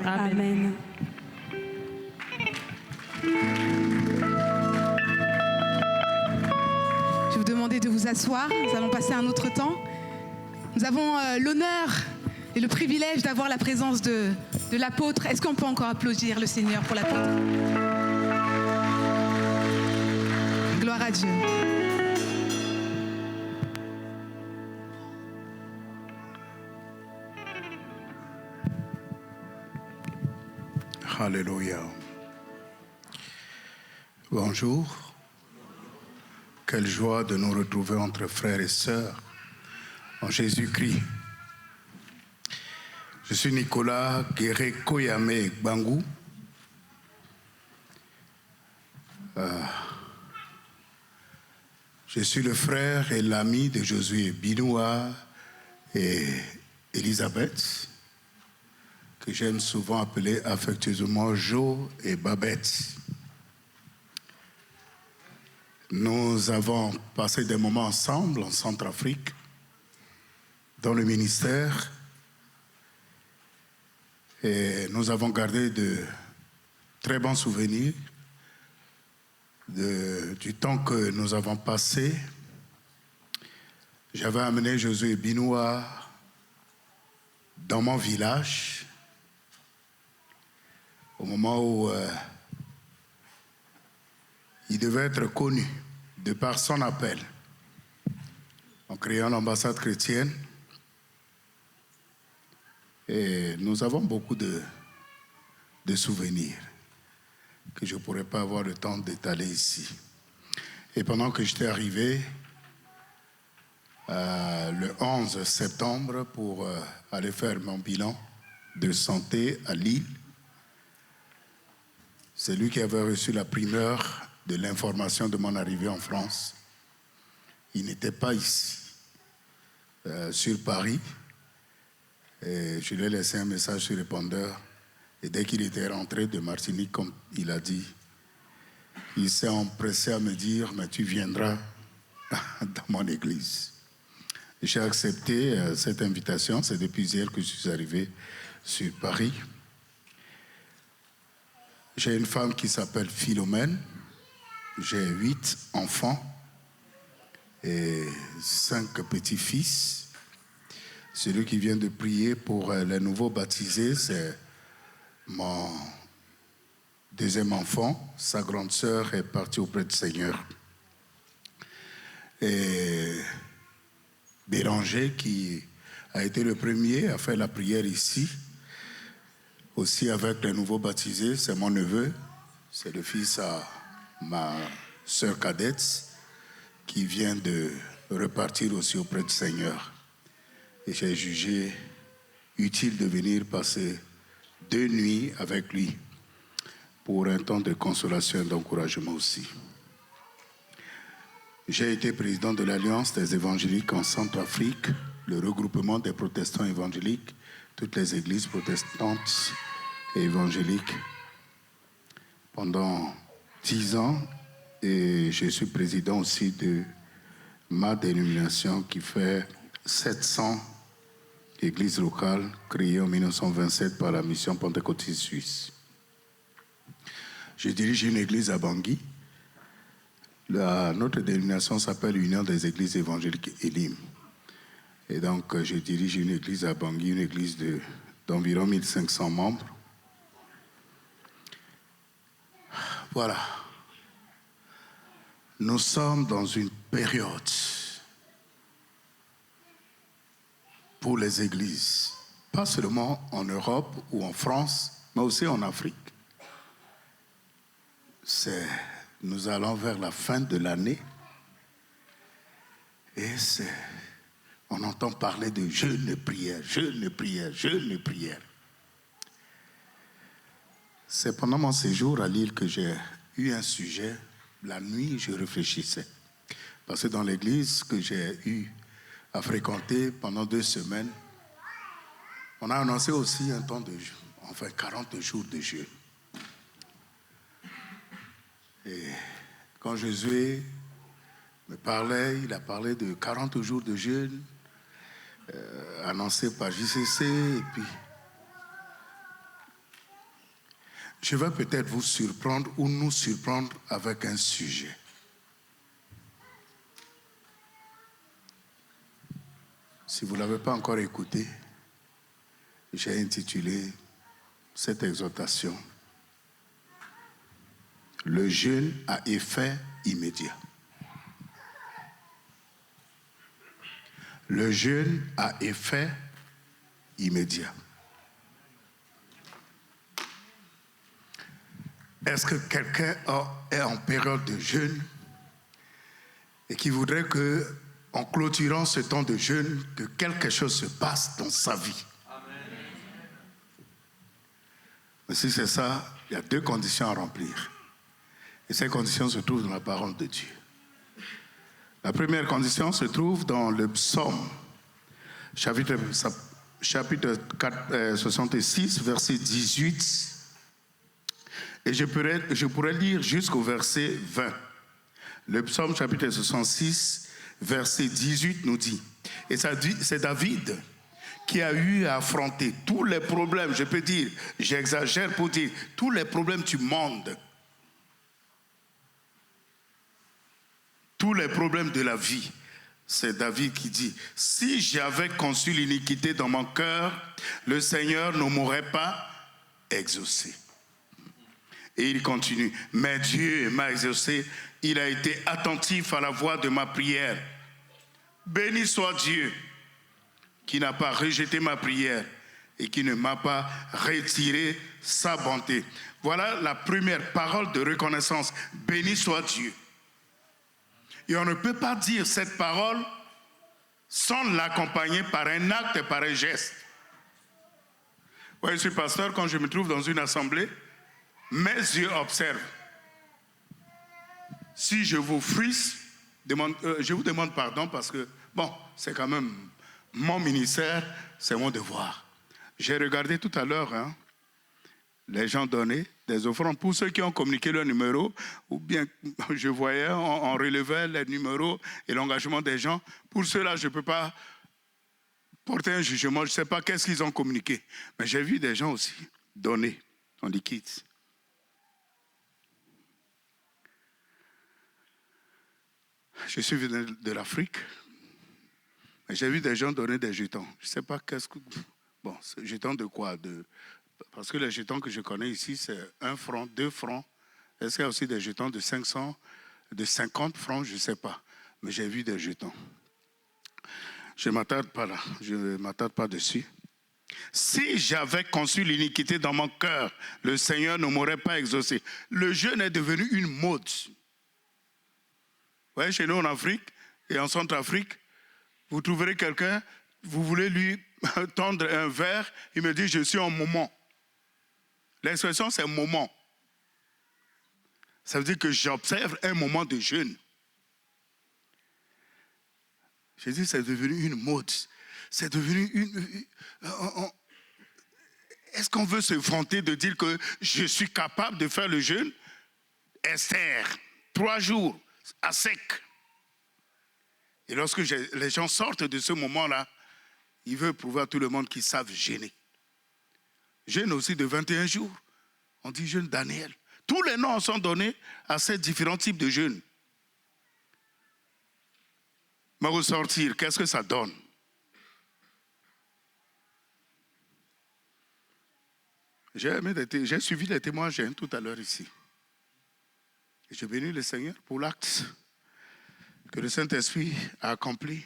Amen. Je vais vous demander de vous asseoir. Nous allons passer un autre temps. Nous avons l'honneur et le privilège d'avoir la présence de l'apôtre. Est-ce qu'on peut encore applaudir le Seigneur pour l'apôtre? Gloire à Dieu. Alléluia. Bonjour. Quelle joie de nous retrouver entre frères et sœurs en Jésus-Christ. Je suis Nicolas Guéré Koyame Bangou. Je suis le frère et l'ami de Josué Binoua et Elisabeth, que j'aime souvent appeler affectueusement Jo et Babette. Nous avons passé des moments ensemble en Centrafrique, dans le ministère, et nous avons gardé de très bons souvenirs du temps que nous avons passé. J'avais amené Josué Binoua dans mon village, au moment où il devait être connu de par son appel, en créant l'ambassade chrétienne. Et nous avons beaucoup de souvenirs que je ne pourrais pas avoir le temps d'étaler ici. Et pendant que j'étais arrivé le 11 septembre pour aller faire mon bilan de santé à Lille, c'est lui qui avait reçu la primeur de l'information de mon arrivée en France. Il n'était pas ici, sur Paris. Et je lui ai laissé un message sur répondeur. Et dès qu'il était rentré de Martinique, comme il a dit, il s'est empressé à me dire « Mais tu viendras dans mon église ». J'ai accepté cette invitation. C'est depuis hier que je suis arrivé sur Paris. J'ai une femme qui s'appelle Philomène. J'ai 8 enfants et 5 petits-fils. Celui qui vient de prier pour les nouveaux baptisés, c'est mon deuxième enfant. Sa grande sœur est partie auprès du Seigneur. Et Béranger, qui a été le premier à faire la prière ici, aussi avec les nouveaux baptisés, c'est mon neveu. C'est le fils à ma sœur cadette qui vient de repartir aussi auprès du Seigneur. Et j'ai jugé utile de venir passer 2 nuits avec lui pour un temps de consolation et d'encouragement aussi. J'ai été président de l'Alliance des évangéliques en Centrafrique, le regroupement des protestants évangéliques, toutes les églises protestantes et évangéliques, pendant 10 ans. Et je suis président aussi de ma dénomination qui fait 700 églises locales créées en 1927 par la mission pentecôtiste suisse. Je dirige une église à Bangui. Notre dénomination s'appelle Union des églises évangéliques Elim. Et donc, je dirige une église à Bangui, une église d'environ 1500 membres. Voilà. Nous sommes dans une période pour les églises, pas seulement en Europe ou en France, mais aussi en Afrique. Nous allons vers la fin de l'année et on entend parler de jeûne et prière, jeûne et prière, jeûne et prière. C'est pendant mon séjour à Lille que j'ai eu un sujet. La nuit, je réfléchissais. Parce que dans l'église que j'ai eu à fréquenter pendant 2 semaines, on a annoncé aussi un temps de jeûne, enfin 40 jours de jeûne. Et quand Josué me parlait, il a parlé de 40 jours de jeûne, annoncé par JCC, et puis Je vais peut-être vous surprendre ou nous surprendre avec un sujet. Si vous ne l'avez pas encore écouté, j'ai intitulé cette exhortation « Le jeûne à effet immédiat ». Le jeûne à effet immédiat. Est-ce que quelqu'un est en période de jeûne et qui voudrait que, en clôturant ce temps de jeûne, que quelque chose se passe dans sa vie? Amen. Mais si c'est ça, il y a 2 conditions à remplir. Et ces conditions se trouvent dans la parole de Dieu. La première condition se trouve dans le psaume, chapitre 66, verset 18. Et je pourrais lire jusqu'au verset 20. Le psaume chapitre 66, verset 18 nous dit, et ça dit, c'est David qui a eu à affronter tous les problèmes, je peux dire, j'exagère pour dire, tous les problèmes du monde, tous les problèmes de la vie. C'est David qui dit, si j'avais conçu l'iniquité dans mon cœur, le Seigneur ne m'aurait pas exaucé. Et il continue, mais Dieu m'a exaucé, il a été attentif à la voix de ma prière. Béni soit Dieu qui n'a pas rejeté ma prière et qui ne m'a pas retiré sa bonté. Voilà la première parole de reconnaissance. Béni soit Dieu. Et on ne peut pas dire cette parole sans l'accompagner par un acte et par un geste. Ouais, je suis pasteur, quand je me trouve dans une assemblée, mes yeux observent. Si je vous frisse, je vous demande pardon parce que, bon, c'est quand même mon ministère, c'est mon devoir. J'ai regardé tout à l'heure, les gens donnaient des offrandes pour ceux qui ont communiqué leur numéro, ou bien je voyais, on relevait les numéros et l'engagement des gens. Pour ceux-là, je ne peux pas porter un jugement, je ne sais pas qu'est-ce qu'ils ont communiqué. Mais j'ai vu des gens aussi donner en liquide. Je suis venu de l'Afrique, mais j'ai vu des gens donner des jetons. Je ne sais pas qu'est-ce que... Bon, jetons de quoi? Parce que les jetons que je connais ici, c'est 1 franc, 2 francs. Est-ce qu'il y a aussi des jetons de 500, de 50 francs? Je ne sais pas. Mais j'ai vu des jetons. Je ne m'attarde pas là. Je ne m'attarde pas dessus. Si j'avais conçu l'iniquité dans mon cœur, le Seigneur ne m'aurait pas exaucé. Le jeûne est devenu une mode. Vous voyez, chez nous en Afrique et en Centrafrique, vous trouverez quelqu'un, vous voulez lui tendre un verre, il me dit, je suis en moment. L'expression, c'est moment. Ça veut dire que j'observe un moment de jeûne. Je dis, c'est devenu une mode. C'est devenu une... Est-ce qu'on veut se vanter de dire que je suis capable de faire le jeûne? Esther, 3 jours, à sec. Et lorsque les gens sortent de ce moment-là, ils veulent prouver à tout le monde qu'ils savent jeûner. Jeûne aussi de 21 jours. On dit jeûne Daniel. Tous les noms sont donnés à ces différents types de jeûnes. Mais ressortir, qu'est-ce que ça donne? J'ai suivi les témoignages tout à l'heure ici. Et je bénis le Seigneur pour l'acte que le Saint-Esprit a accompli.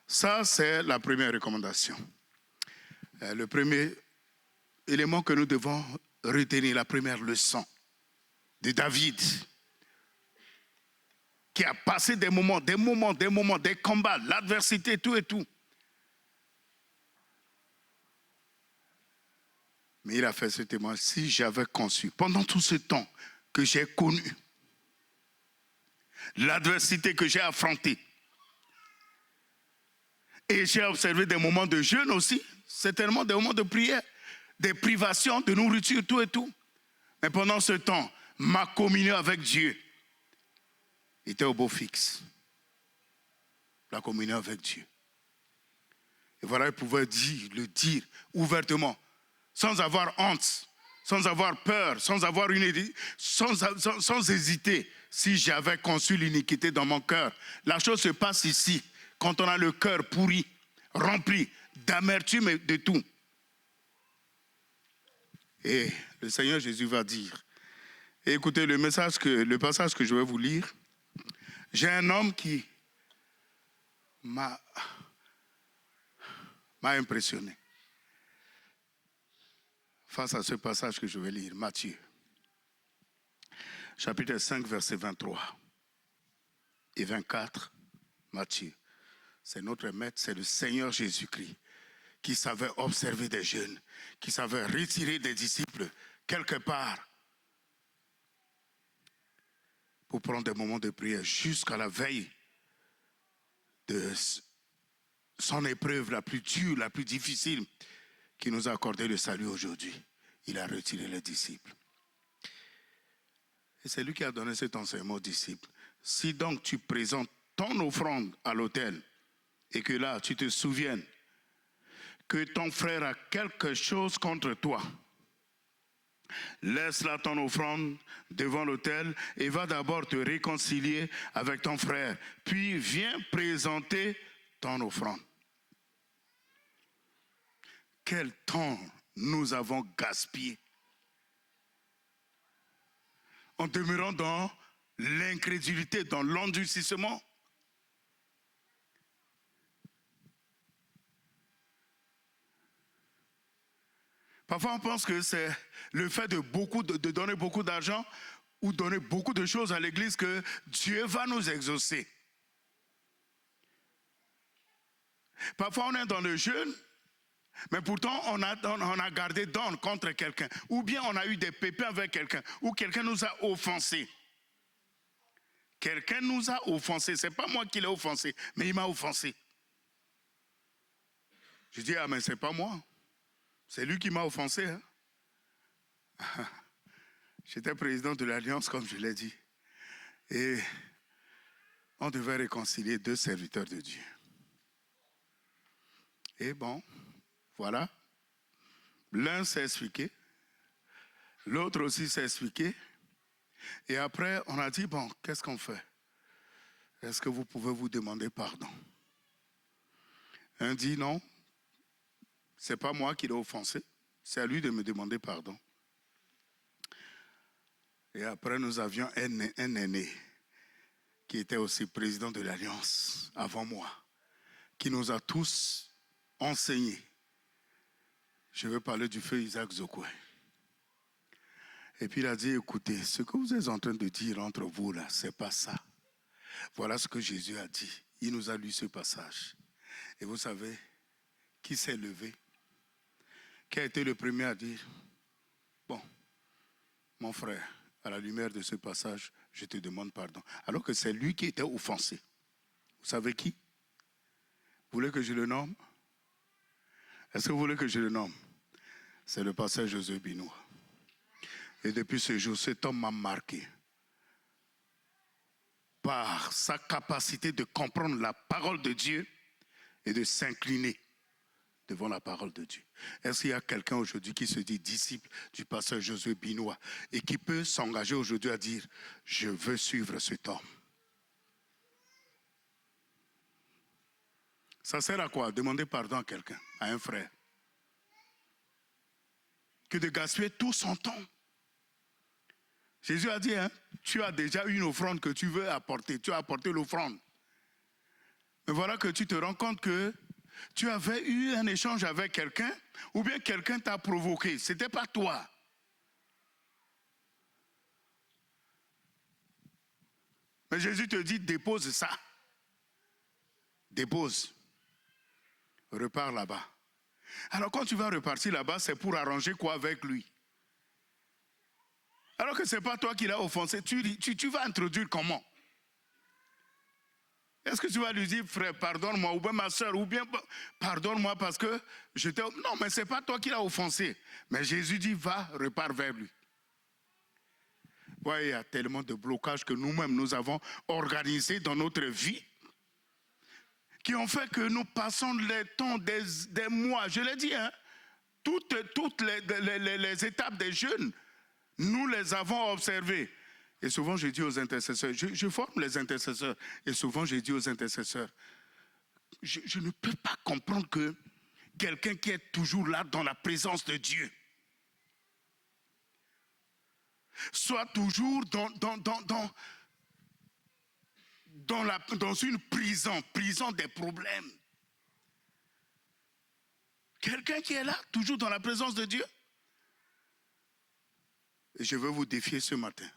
Ça, c'est la première recommandation. Le premier élément que nous devons retenir, la première leçon de David, qui a passé des moments, des combats, l'adversité, tout et tout. Mais il a fait ce témoignage. Si j'avais conçu, pendant tout ce temps que j'ai connu, l'adversité que j'ai affrontée, et j'ai observé des moments de jeûne aussi, certainement des moments de prière, des privations, de nourriture, tout et tout. Mais pendant ce temps, ma communion avec Dieu était au beau fixe. La communion avec Dieu. Et voilà, il pouvait le dire ouvertement, sans avoir honte, sans avoir peur, sans hésiter. Si j'avais conçu l'iniquité dans mon cœur, la chose se passe ici, quand on a le cœur pourri, rempli d'amertume et de tout. Et le Seigneur Jésus va dire, et écoutez le passage que je vais vous lire. J'ai un homme qui m'a impressionné face à ce passage que je vais lire, Matthieu, chapitre 5, versets 23 et 24. Matthieu, c'est notre maître, c'est le Seigneur Jésus-Christ qui savait observer des jeunes, qui savait retirer des disciples quelque part pour prendre des moments de prière jusqu'à la veille de son épreuve la plus dure, la plus difficile, qui nous a accordé le salut aujourd'hui. Il a retiré les disciples. Et c'est lui qui a donné cet enseignement aux disciples. Si donc tu présentes ton offrande à l'autel et que là tu te souviennes que ton frère a quelque chose contre toi, laisse là ton offrande devant l'autel et va d'abord te réconcilier avec ton frère. Puis viens présenter ton offrande. Quel temps nous avons gaspillé en demeurant dans l'incrédulité, dans l'endurcissement. Parfois, on pense que c'est le fait de donner beaucoup d'argent ou donner beaucoup de choses à l'église que Dieu va nous exaucer. Parfois, on est dans le jeûne, mais pourtant, on a gardé d'ordre contre quelqu'un. Ou bien on a eu des pépins avec quelqu'un, ou quelqu'un nous a offensés. Quelqu'un nous a offensés. Ce n'est pas moi qui l'ai offensé, mais il m'a offensé. Je dis, ah mais ce n'est pas moi. C'est lui qui m'a offensé. Hein? J'étais président de l'Alliance, comme je l'ai dit. Et on devait réconcilier deux serviteurs de Dieu. Et bon, voilà. L'un s'est expliqué. L'autre aussi s'est expliqué. Et après, on a dit, bon, qu'est-ce qu'on fait? Est-ce que vous pouvez vous demander pardon? Un dit non. Ce n'est pas moi qui l'ai offensé, c'est à lui de me demander pardon. Et après, nous avions un aîné qui était aussi président de l'Alliance avant moi, qui nous a tous enseignés. Je veux parler du feu Isaac Zokwe. Et puis il a dit, écoutez, ce que vous êtes en train de dire entre vous là, ce n'est pas ça. Voilà ce que Jésus a dit. Il nous a lu ce passage. Et vous savez, qui s'est levé? Qui a été le premier à dire, bon, mon frère, à la lumière de ce passage, je te demande pardon. Alors que c'est lui qui était offensé. Vous savez qui? Vous voulez que je le nomme? Est-ce que vous voulez que je le nomme? C'est le pasteur Josué Binois. Et depuis ce jour, cet homme m'a marqué par sa capacité de comprendre la parole de Dieu et de s'incliner devant la parole de Dieu. Est-ce qu'il y a quelqu'un aujourd'hui qui se dit disciple du pasteur Josué Binois et qui peut s'engager aujourd'hui à dire « Je veux suivre cet homme ». Ça sert à quoi? Demander pardon à quelqu'un, à un frère. Que de gaspiller tout son temps. Jésus a dit, hein, tu as déjà une offrande que tu veux apporter. Tu as apporté l'offrande. Mais voilà que tu te rends compte que tu avais eu un échange avec quelqu'un, ou bien quelqu'un t'a provoqué. Ce n'était pas toi. Mais Jésus te dit, dépose ça. Dépose. Repars là-bas. Alors quand tu vas repartir là-bas, c'est pour arranger quoi avec lui? Alors que ce n'est pas toi qui l'as offensé. Tu vas introduire comment? Est-ce que tu vas lui dire, frère, pardonne-moi, ou bien ma soeur, ou bien pardonne-moi parce que je t'ai... Non, mais ce n'est pas toi qui l'as offensé. Mais Jésus dit, va, repars vers lui. Ouais, il y a tellement de blocages que nous-mêmes, nous avons organisés dans notre vie qui ont fait que nous passons les temps, des mois. Je l'ai dit, hein, toutes les étapes des jeûnes, nous les avons observées. Et souvent, je dis aux intercesseurs, je forme les intercesseurs, et souvent, je dis aux intercesseurs, je ne peux pas comprendre que quelqu'un qui est toujours là dans la présence de Dieu soit toujours dans une prison des problèmes. Quelqu'un qui est là, toujours dans la présence de Dieu. Et je veux vous défier ce matin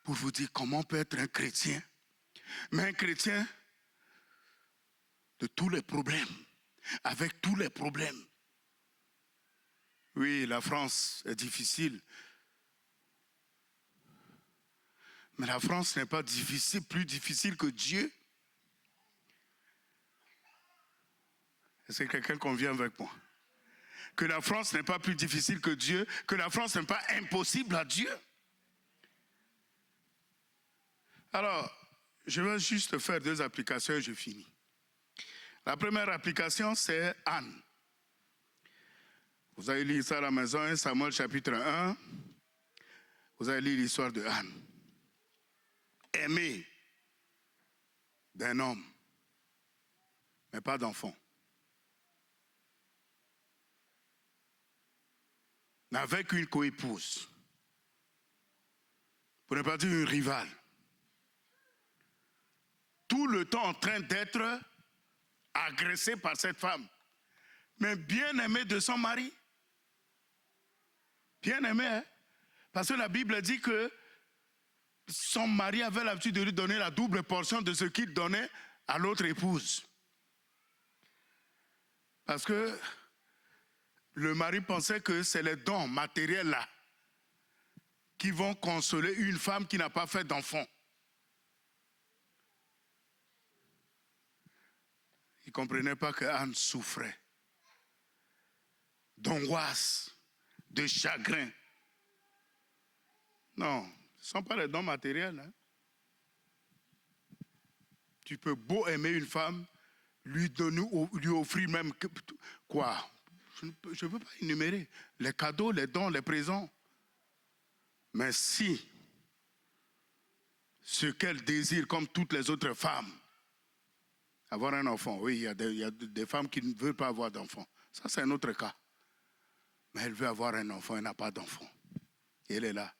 pour vous dire comment peut être un chrétien, mais un chrétien de tous les problèmes, avec tous les problèmes. Oui, la France est difficile, mais la France n'est pas difficile, plus difficile que Dieu. Est-ce que quelqu'un convient avec moi? Que la France n'est pas plus difficile que Dieu, que la France n'est pas impossible à Dieu. Alors, je vais juste faire 2 applications et je finis. La première application, c'est Anne. Vous allez lire ça à la maison, 1 Samuel chapitre 1. Vous allez lire l'histoire de Anne. Aimée d'un homme, mais pas d'enfant. N'avait qu'une coépouse. Pour ne pas dire une rivale. Tout le temps en train d'être agressée par cette femme. Mais bien aimée de son mari. Bien aimée, hein? Parce que la Bible dit que son mari avait l'habitude de lui donner la double portion de ce qu'il donnait à l'autre épouse. Parce que le mari pensait que c'est les dons matériels là qui vont consoler une femme qui n'a pas fait d'enfant. Il ne comprenait pas que Anne souffrait d'angoisse, de chagrin. Non, ce ne sont pas les dons matériels. Hein. Tu peux beau aimer une femme, lui offrir même quoi? Je ne peux pas énumérer les cadeaux, les dons, les présents. Mais si ce qu'elle désire, comme toutes les autres femmes, avoir un enfant, oui, il y a des femmes qui ne veulent pas avoir d'enfant. Ça, c'est un autre cas. Mais elle veut avoir un enfant, elle n'a pas d'enfant. Et elle est là,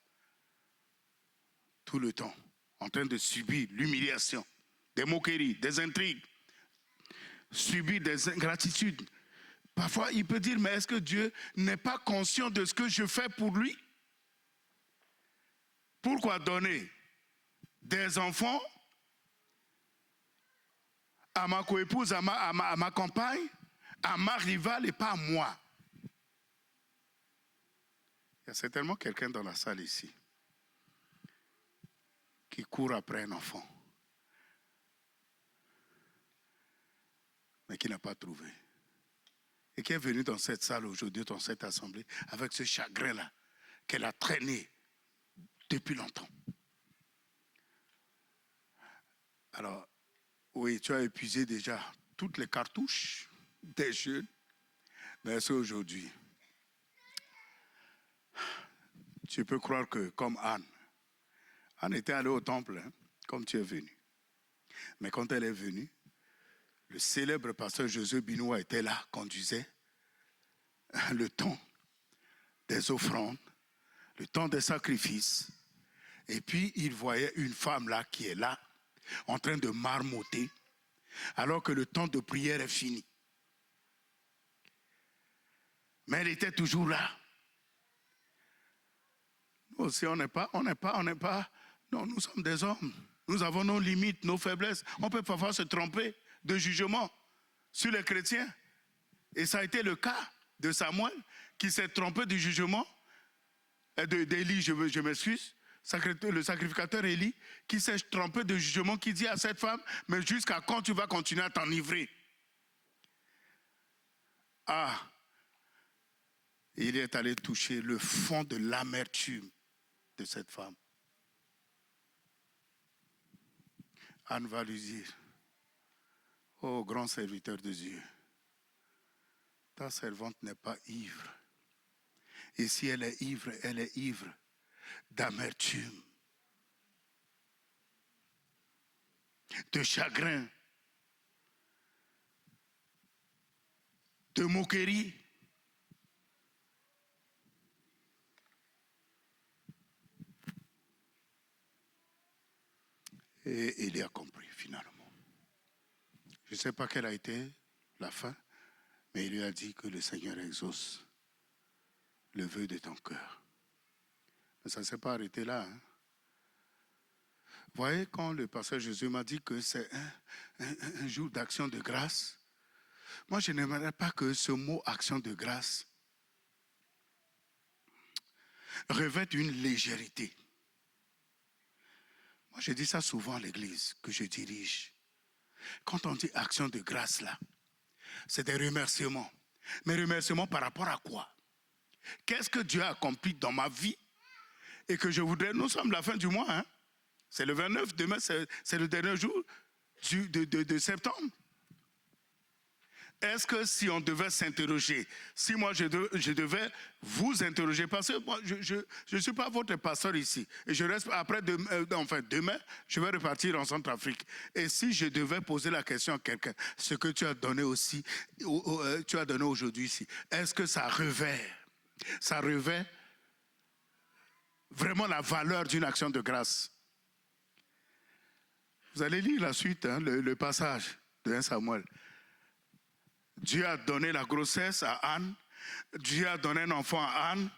tout le temps, en train de subir l'humiliation, des moqueries, des intrigues, subir des ingratitudes. Parfois, il peut dire, mais est-ce que Dieu n'est pas conscient de ce que je fais pour lui? Pourquoi donner des enfants à ma coépouse, à ma compagne, à ma rivale et pas à moi? Il y a certainement quelqu'un dans la salle ici qui court après un enfant, mais qui n'a pas trouvé. Et qui est venu dans cette salle aujourd'hui, dans cette assemblée, avec ce chagrin-là qu'elle a traîné depuis longtemps. Alors, oui, tu as épuisé déjà toutes les cartouches des jeunes, mais c'est aujourd'hui. Tu peux croire que, comme Anne était allée au temple, hein, comme tu es venu. Mais quand elle est venue, le célèbre pasteur Josué Binois était là, conduisait le temps des offrandes, le temps des sacrifices. Et puis, il voyait une femme là qui est là, en train de marmotter, alors que le temps de prière est fini. Mais elle était toujours là. Nous aussi, on n'est pas. Non, nous sommes des hommes. Nous avons nos limites, nos faiblesses. On peut parfois se tromper de jugement sur les chrétiens. Et ça a été le cas de Samuel, qui s'est trompé du jugement, d'Élie, je m'excuse, le sacrificateur Élie, qui s'est trompé de jugement, qui dit à cette femme, mais jusqu'à quand tu vas continuer à t'enivrer? Ah, il est allé toucher le fond de l'amertume de cette femme. Anne va lui dire, oh grand serviteur de Dieu, ta servante n'est pas ivre. Et si elle est ivre d'amertume, de chagrin, de moquerie. Et il a compris finalement. Je ne sais pas quelle a été la fin, mais il lui a dit que le Seigneur exauce le vœu de ton cœur. Mais ça ne s'est pas arrêté là. Hein. Vous voyez, quand le pasteur Jésus m'a dit que c'est un jour d'action de grâce, moi je n'aimerais pas que ce mot action de grâce revête une légèreté. Moi je dis ça souvent à l'église que je dirige. Quand on dit action de grâce là, c'est des remerciements. Mais remerciements par rapport à quoi? Qu'est-ce que Dieu a accompli dans ma vie et que je voudrais, nous sommes la fin du mois, hein? C'est le 29, demain c'est le dernier jour de septembre. Est-ce que si on devait s'interroger, si moi je devais vous interroger, parce que moi je ne suis pas votre pasteur ici, et je reste après, demain, je vais repartir en Centrafrique. Et si je devais poser la question à quelqu'un, ce que tu as donné aussi, tu as donné aujourd'hui ici, est-ce que ça revêt vraiment la valeur d'une action de grâce? Vous allez lire la suite, hein, le passage de 1 Samuel. Dieu a donné la grossesse à Anne. Dieu a donné un enfant à Anne.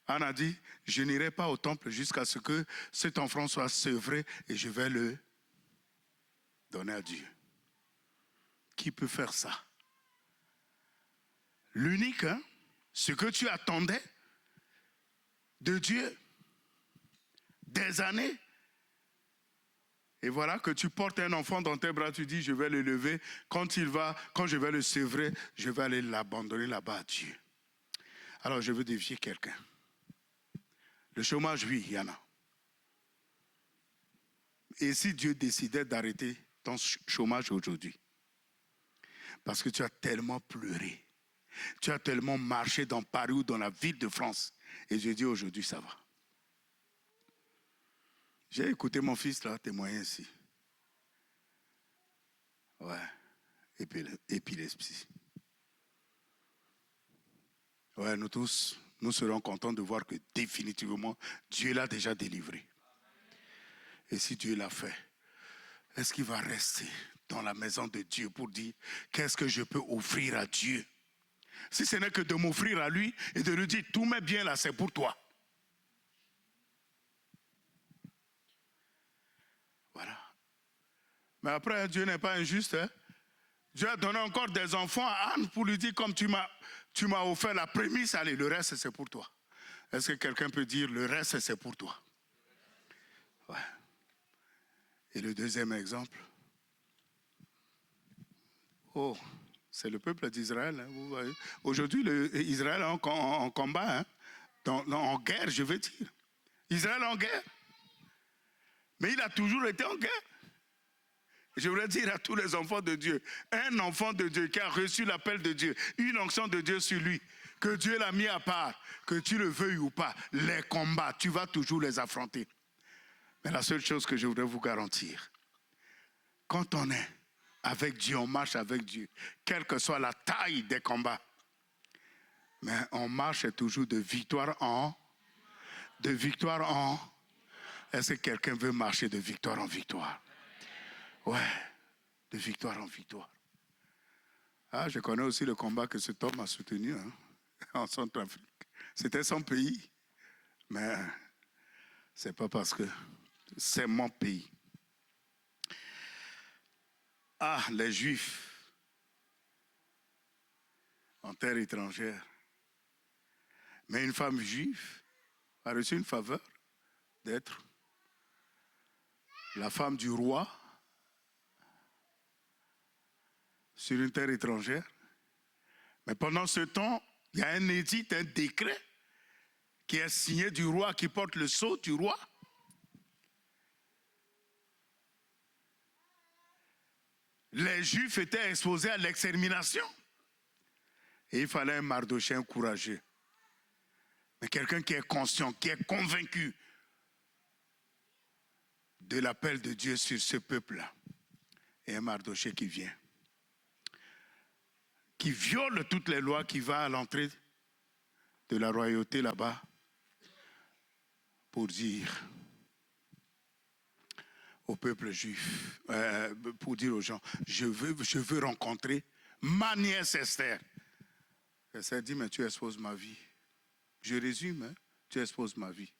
Anne a dit, je n'irai pas au temple jusqu'à ce que cet enfant soit sevré et je vais le donner à Dieu. Qui peut faire ça? L'unique, hein, ce que tu attendais de Dieu des années. Et voilà que tu portes un enfant dans tes bras, tu dis, je vais le lever. Quand je vais le sevrer, je vais aller l'abandonner là-bas à Dieu. Alors, je veux défier quelqu'un. Le chômage, oui, il y en a. Et si Dieu décidait d'arrêter ton chômage aujourd'hui, parce que tu as tellement pleuré, tu as tellement marché dans Paris ou dans la ville de France, et je dis aujourd'hui, ça va. J'ai écouté mon fils là témoigner ici. Ouais. Épilepsie. Ouais, nous tous, nous serons contents de voir que définitivement, Dieu l'a déjà délivré. Et si Dieu l'a fait, est-ce qu'il va rester dans la maison de Dieu pour dire qu'est-ce que je peux offrir à Dieu? Si ce n'est que de m'offrir à lui et de lui dire tous mes biens là, c'est pour toi. Voilà. Mais après, Dieu n'est pas injuste. Hein? Dieu a donné encore des enfants à Anne pour lui dire, comme tu m'as offert la prémisse, allez, le reste, c'est pour toi. Est-ce que quelqu'un peut dire, le reste, c'est pour toi? Ouais. Et le deuxième exemple, c'est le peuple d'Israël. Hein, vous voyez. Aujourd'hui, Israël est en combat, hein, en guerre, je veux dire. Israël est en guerre. Mais il a toujours été en guerre. Je voudrais dire à tous les enfants de Dieu, un enfant de Dieu qui a reçu l'appel de Dieu, une onction de Dieu sur lui, que Dieu l'a mis à part, que tu le veuilles ou pas, les combats, tu vas toujours les affronter. Mais la seule chose que je voudrais vous garantir, quand on est avec Dieu, on marche avec Dieu, quelle que soit la taille des combats, mais on marche toujours de victoire en. Est-ce que quelqu'un veut marcher de victoire en victoire? Ouais, de victoire en victoire. Ah, je connais aussi le combat que cet homme a soutenu hein, en Centrafrique. C'était son pays, mais c'est pas parce que c'est mon pays. Ah, les Juifs en terre étrangère. Mais une femme juive a reçu une faveur d'être la femme du roi sur une terre étrangère. Mais pendant ce temps, il y a un édit, un décret qui est signé du roi, qui porte le sceau du roi. Les Juifs étaient exposés à l'extermination. Et il fallait un Mardochée courageux. Mais quelqu'un qui est conscient, qui est convaincu de l'appel de Dieu sur ce peuple-là. Et un Mardochée qui vient, qui viole toutes les lois, qui va à l'entrée de la royauté là-bas pour dire au peuple juif, pour dire aux gens, je veux rencontrer ma nièce Esther. Esther dit, mais tu exposes ma vie. Je résume, hein, tu exposes ma vie.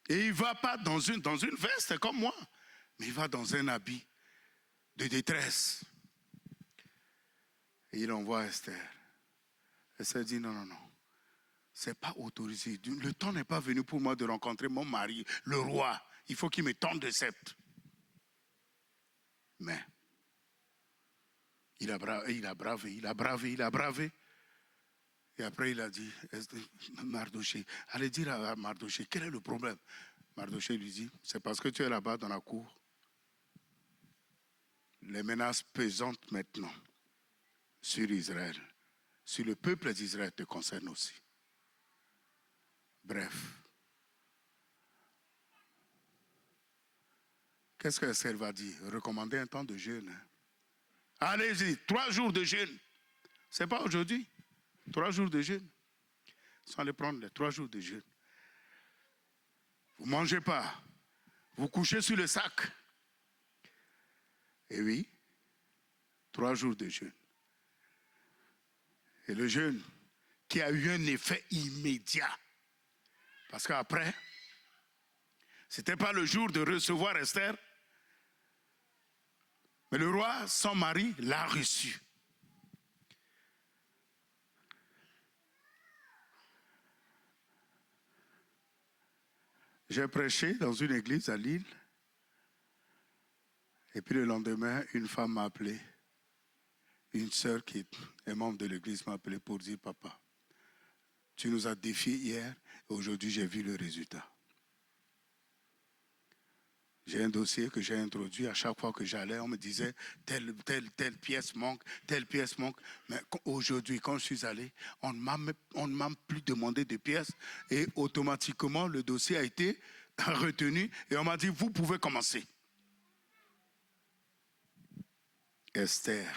Et il ne va pas dans une veste comme moi, mais il va dans un habit de détresse. Et il envoie Esther. Esther dit, non, ce n'est pas autorisé. Le temps n'est pas venu pour moi de rencontrer mon mari, le roi. Il faut qu'il me tende de sceptre. Mais il a bravé. Et après, il a dit, Mardochée, allez dire à Mardochée, quel est le problème? Mardochée lui dit, c'est parce que tu es là-bas dans la cour. Les menaces pesantes maintenant sur Israël, sur le peuple d'Israël te concernent aussi. Bref. Qu'est-ce que Esther va dire? Recommander un temps de jeûne. Hein? Allez-y, 3 jours de jeûne. Ce n'est pas aujourd'hui. 3 jours de jeûne. Sans aller prendre les 3 jours de jeûne. Vous ne mangez pas. Vous couchez sur le sac. Et oui, 3 jours de jeûne. Et le jeûne qui a eu un effet immédiat. Parce qu'après, ce n'était pas le jour de recevoir Esther, mais le roi, son mari, l'a reçu. J'ai prêché dans une église à Lille. Et puis le lendemain, une femme m'a appelé. Une sœur qui est membre de l'église m'a appelé pour dire, papa, tu nous as défiés hier et aujourd'hui j'ai vu le résultat. J'ai un dossier que j'ai introduit. À chaque fois que j'allais, on me disait telle pièce manque, telle pièce manque. Mais aujourd'hui, quand je suis allé, on ne m'a plus demandé de pièces. Et automatiquement, le dossier a été retenu. Et on m'a dit, vous pouvez commencer. Esther.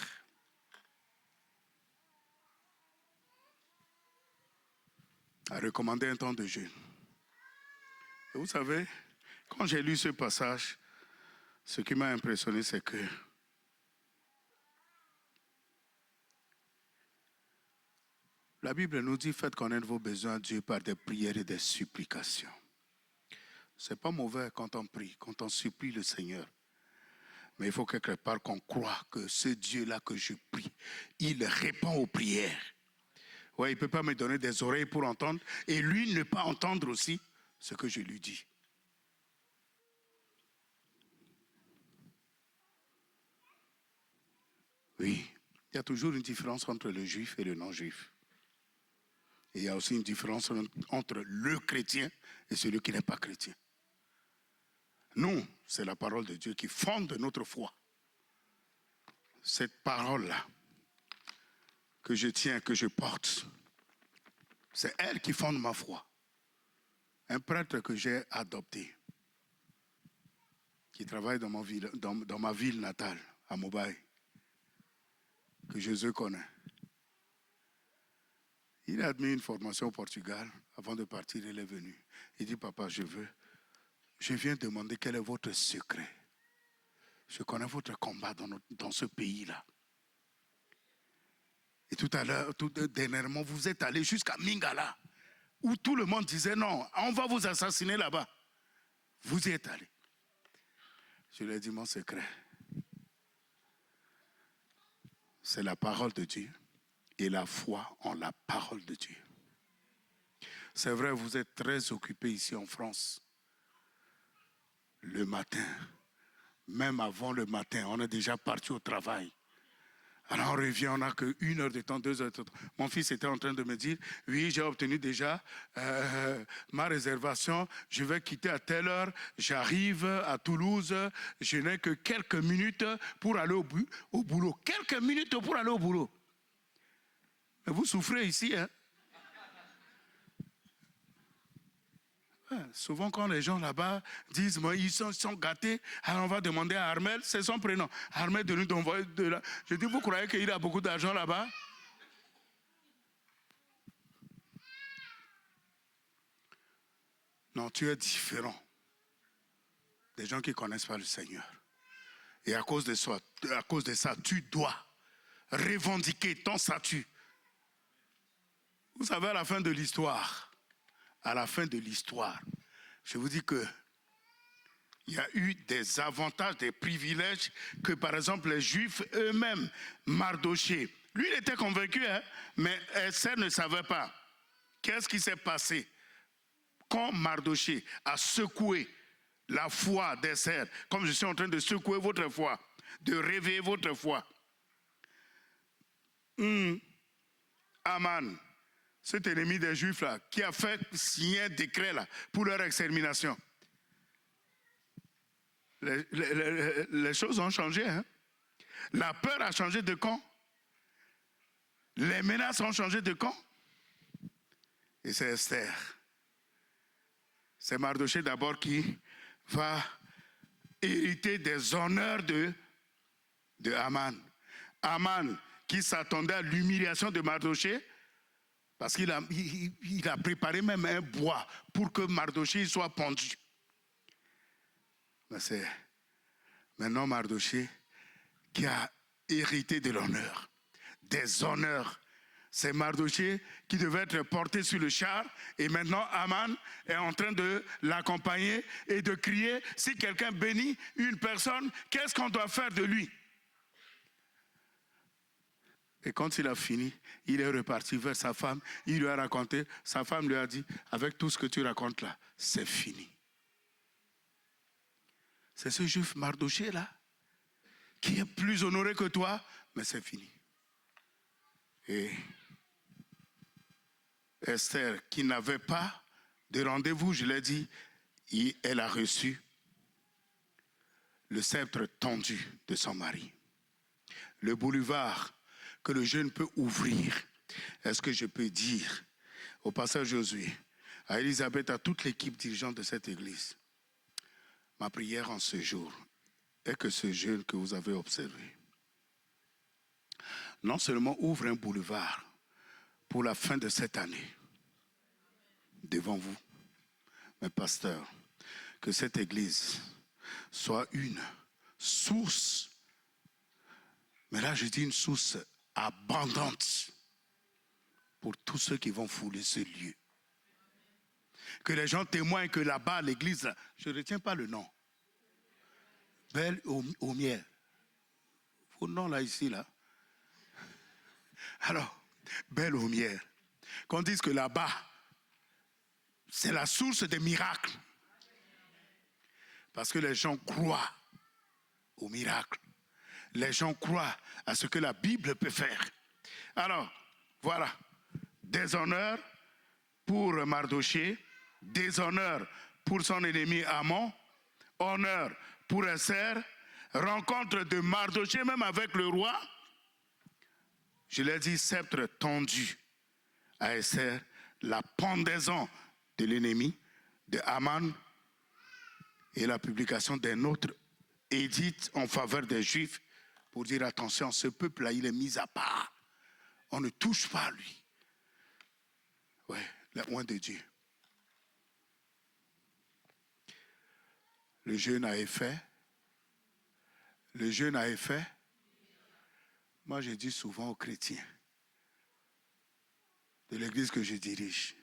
A recommandé un temps de jeûne. Et vous savez, quand j'ai lu ce passage, ce qui m'a impressionné, c'est que la Bible nous dit, faites connaître vos besoins à Dieu par des prières et des supplications. Ce n'est pas mauvais quand on prie, quand on supplie le Seigneur. Mais il faut quelque part qu'on croit que ce Dieu-là que je prie, il répond aux prières. Ouais, il ne peut pas me donner des oreilles pour entendre et lui ne pas entendre aussi ce que je lui dis. Oui, il y a toujours une différence entre le juif et le non-juif. Et il y a aussi une différence entre le chrétien et celui qui n'est pas chrétien. Nous, c'est la parole de Dieu qui fonde notre foi. Cette parole-là que je tiens, que je porte, c'est elle qui fonde ma foi. Un prêtre que j'ai adopté, qui travaille dans ma ville natale, à Mumbai, que Jésus connaît. Il a admis une formation au Portugal. Avant de partir, il est venu. Il dit, papa, je viens demander quel est votre secret. Je connais votre combat dans ce pays-là. Et tout à l'heure, dernièrement, vous êtes allé jusqu'à Mingala, où tout le monde disait, non, on va vous assassiner là-bas. Vous y êtes allé. Je lui ai dit, mon secret, c'est la parole de Dieu et la foi en la parole de Dieu. C'est vrai, vous êtes très occupés ici en France. Le matin, même avant le matin, on est déjà parti au travail. Alors on revient, on n'a que 1 heure de temps, 2 heures de temps. Mon fils était en train de me dire, oui, j'ai obtenu déjà ma réservation, je vais quitter à telle heure, j'arrive à Toulouse, je n'ai que quelques minutes pour aller au boulot. Quelques minutes pour aller au boulot. Mais vous souffrez ici, hein? Ouais, souvent quand les gens là-bas disent ils sont gâtés, alors on va demander à Armel, c'est son prénom, Armel de nous envoyer de là. Je dis, vous croyez qu'il a beaucoup d'argent là-bas? Non, tu es différent des gens qui ne connaissent pas le Seigneur. Et à cause de ça, tu dois revendiquer ton statut. Vous savez, à la fin de l'histoire, je vous dis que il y a eu des avantages, des privilèges que, par exemple, les Juifs eux-mêmes, Mardoché, lui, il était convaincu, hein, mais Esther ne savait pas. Qu'est-ce qui s'est passé quand Mardoché a secoué la foi d'Esther, comme je suis en train de secouer votre foi, de réveiller votre foi? Aman, cet ennemi des Juifs là, qui a fait signer un décret là pour leur extermination. Les choses ont changé. Hein? La peur a changé de camp. Les menaces ont changé de camp. Et c'est Esther. C'est Mardoché d'abord qui va hériter des honneurs de Aman. Aman qui s'attendait à l'humiliation de Mardoché, parce qu'il a préparé même un bois pour que Mardoché soit pendu. Mais c'est maintenant Mardoché qui a hérité de l'honneur, des honneurs. C'est Mardoché qui devait être porté sur le char, et maintenant Aman est en train de l'accompagner et de crier, si quelqu'un bénit une personne, qu'est-ce qu'on doit faire de lui? Et quand il a fini, il est reparti vers sa femme, il lui a raconté, sa femme lui a dit, avec tout ce que tu racontes là, c'est fini. C'est ce juif Mardoché là, qui est plus honoré que toi, mais c'est fini. Et Esther, qui n'avait pas de rendez-vous, je l'ai dit, elle a reçu le sceptre tendu de son mari. Le boulevard que le jeune peut ouvrir. Est-ce que je peux dire au pasteur Josué, à Elisabeth, à toute l'équipe dirigeante de cette église, ma prière en ce jour est que ce jeune que vous avez observé non seulement ouvre un boulevard pour la fin de cette année devant vous, mais pasteur, que cette église soit une source, mais là je dis une source abondante pour tous ceux qui vont fouler ce lieu. Que les gens témoignent que là-bas, l'église, je ne retiens pas le nom, Belle au miel. Vos noms là, ici, là. Alors, Belle au miel. Qu'on dise que là-bas, c'est la source des miracles. Parce que les gens croient aux miracles. Les gens croient à ce que la Bible peut faire. Alors, voilà. Déshonneur pour Mardoché, déshonneur pour son ennemi Amon, honneur pour Esther, rencontre de Mardoché même avec le roi. Je l'ai dit, sceptre tendu à Esther, la pendaison de l'ennemi de Haman et la publication d'un autre édit en faveur des Juifs pour dire attention, ce peuple-là, il est mis à part. On ne touche pas à lui. Oui, loin de Dieu. Le jeûne a effet. Le jeûne a effet. Moi, je dis souvent aux chrétiens de l'église que je dirige,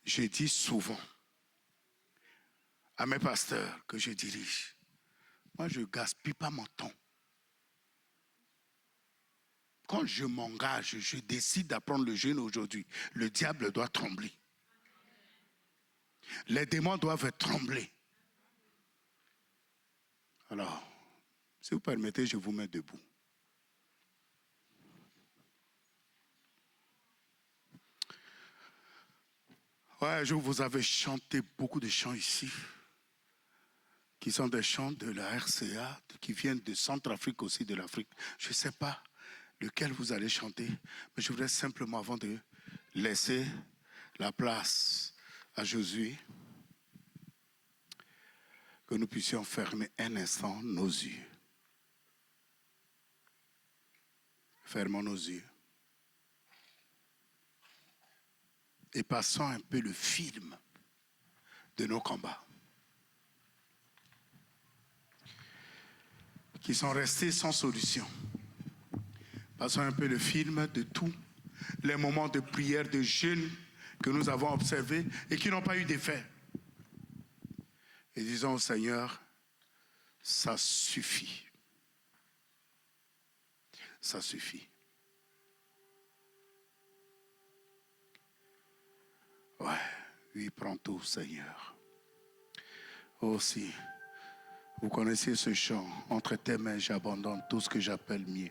je dis souvent à mes pasteurs que je dirige, moi, je ne gaspille pas mon temps. Quand je m'engage, je décide d'apprendre le jeûne aujourd'hui, le diable doit trembler. Les démons doivent trembler. Alors, si vous permettez, je vous mets debout. Ouais, vous avez chanté beaucoup de chants ici, qui sont des chants de la RCA, qui viennent de Centrafrique aussi, de l'Afrique. Je ne sais pas lequel vous allez chanter, mais je voudrais simplement, avant de laisser la place à Josué, que nous puissions fermer un instant nos yeux. Fermons nos yeux. Et passons un peu le film de nos combats, qui sont restés sans solution. Passons un peu le film de tous les moments de prière, de jeûne que nous avons observés et qui n'ont pas eu d'effet. Et disons au Seigneur, ça suffit. Ça suffit. Ouais, lui prend tout, Seigneur. Aussi, vous connaissez ce chant, entre tes mains j'abandonne tout ce que j'appelle mien.